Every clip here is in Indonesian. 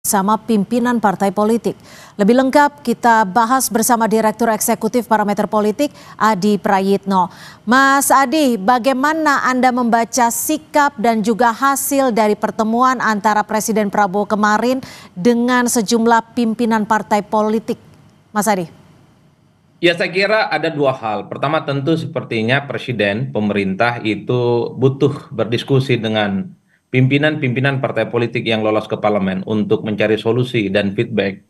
sama pimpinan partai politik. Lebih lengkap kita bahas bersama Direktur Eksekutif Parameter Politik Adi Prayitno. Mas Adi, bagaimana Anda membaca sikap dan juga hasil dari pertemuan antara Presiden Prabowo kemarin dengan sejumlah pimpinan partai politik? Mas Adi. Ya, saya kira ada dua hal. Pertama, tentu sepertinya Presiden, pemerintah itu butuh berdiskusi dengan pimpinan-pimpinan partai politik yang lolos ke parlemen untuk mencari solusi dan feedback.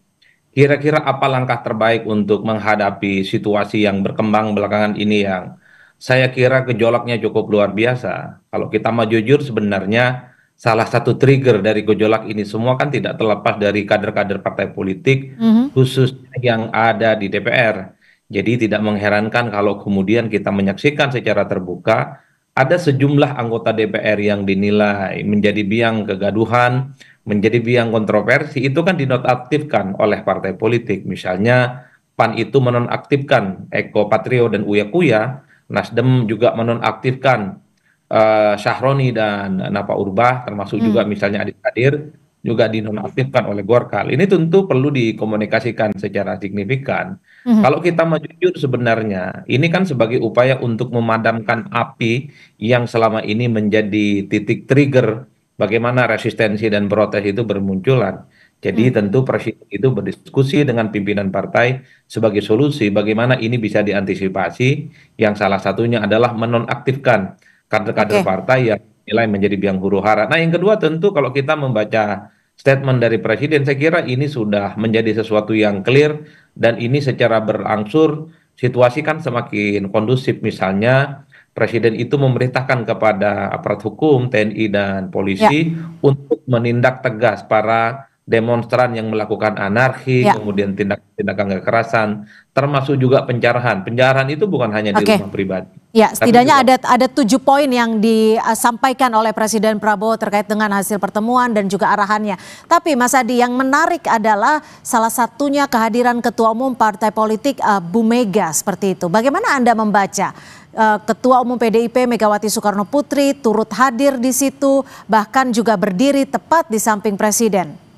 Kira-kira apa langkah terbaik untuk menghadapi situasi yang berkembang belakangan ini yang saya kira gejolaknya cukup luar biasa. Kalau kita mau jujur, sebenarnya salah satu trigger dari gejolak ini semua kan tidak terlepas dari kader-kader partai politik, khususnya yang ada di DPR. Jadi tidak mengherankan kalau kemudian kita menyaksikan secara terbuka ada sejumlah anggota DPR yang dinilai menjadi biang kegaduhan, menjadi biang kontroversi, itu kan dinonaktifkan oleh partai politik. Misalnya PAN itu menonaktifkan Eko Patrio dan Uya Kuya, Nasdem juga menonaktifkan Syahroni dan Napa Urbah, termasuk juga misalnya Adik Kadir, juga dinonaktifkan oleh Golkar. Ini tentu perlu dikomunikasikan secara signifikan. Kalau kita mau jujur sebenarnya, ini kan sebagai upaya untuk memadamkan api yang selama ini menjadi titik trigger bagaimana resistensi dan protes itu bermunculan. Jadi tentu Presiden itu berdiskusi dengan pimpinan partai sebagai solusi bagaimana ini bisa diantisipasi, yang salah satunya adalah menonaktifkan kader-kader partai yang nilai menjadi biang huru hara. Nah, yang kedua tentu kalau kita membaca statement dari Presiden, saya kira ini sudah menjadi sesuatu yang clear dan ini secara berangsur situasi kan semakin kondusif. Misalnya Presiden itu memerintahkan kepada aparat hukum, TNI dan polisi untuk menindak tegas para demonstran yang melakukan anarki, kemudian tindakan kekerasan, termasuk juga penjarahan. Penjarahan itu bukan hanya di rumah pribadi. Ya, setidaknya ada 7 poin yang disampaikan oleh Presiden Prabowo terkait dengan hasil pertemuan dan juga arahannya. Tapi Mas Adi, yang menarik adalah salah satunya kehadiran Ketua Umum Partai Politik Bu Mega seperti itu. Bagaimana Anda membaca Ketua Umum PDIP Megawati Soekarno Putri turut hadir di situ, bahkan juga berdiri tepat di samping Presiden?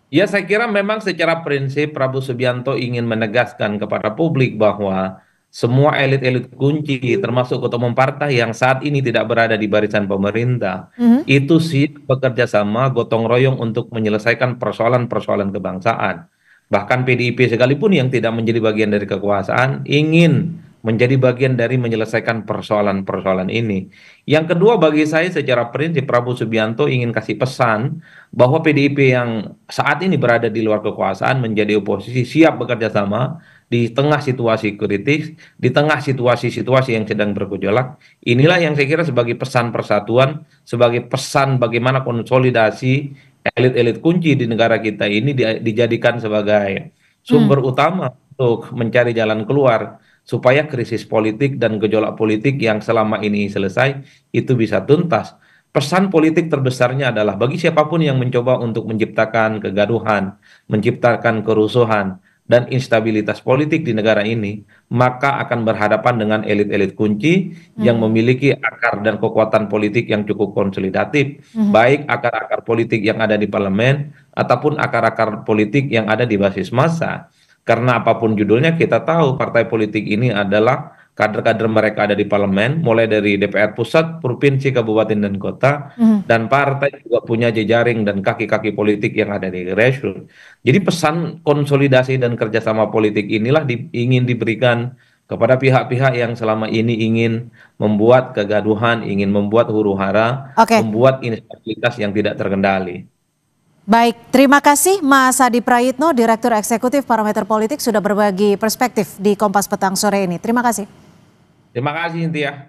Ya, saya kira memang secara prinsip Prabowo Subianto ingin menegaskan kepada publik bahwa semua elit-elit kunci, termasuk ketua umum partai yang saat ini tidak berada di barisan pemerintah, itu siap bekerja sama gotong royong untuk menyelesaikan persoalan-persoalan kebangsaan. Bahkan PDIP sekalipun yang tidak menjadi bagian dari kekuasaan, ingin menjadi bagian dari menyelesaikan persoalan-persoalan ini. Yang kedua, bagi saya secara prinsip Prabowo Subianto ingin kasih pesan bahwa PDIP yang saat ini berada di luar kekuasaan menjadi oposisi siap bekerja sama di tengah situasi kritis, di tengah situasi-situasi yang sedang bergejolak. Inilah yang saya kira sebagai pesan persatuan, sebagai pesan bagaimana konsolidasi elit-elit kunci di negara kita ini dijadikan sebagai sumber utama untuk mencari jalan keluar supaya krisis politik dan gejolak politik yang selama ini selesai itu bisa tuntas. Pesan politik terbesarnya adalah bagi siapapun yang mencoba untuk menciptakan kegaduhan, menciptakan kerusuhan dan instabilitas politik di negara ini, maka akan berhadapan dengan elit-elit kunci yang memiliki akar dan kekuatan politik yang cukup konsolidatif, baik akar-akar politik yang ada di parlemen ataupun akar-akar politik yang ada di basis massa. Karena apapun judulnya kita tahu partai politik ini adalah kader-kader mereka ada di parlemen, mulai dari DPR pusat, provinsi, kabupaten dan kota, dan partai juga punya jejaring dan kaki-kaki politik yang ada di grassroots. Jadi pesan konsolidasi dan kerjasama politik inilah ingin diberikan kepada pihak-pihak yang selama ini ingin membuat kegaduhan, ingin membuat huru hara, membuat instabilitas yang tidak terkendali. Baik, terima kasih Mas Adi Prayitno, Direktur Eksekutif Parameter Politik sudah berbagi perspektif di Kompas Petang sore ini. Terima kasih. Terima kasih, Cynthia.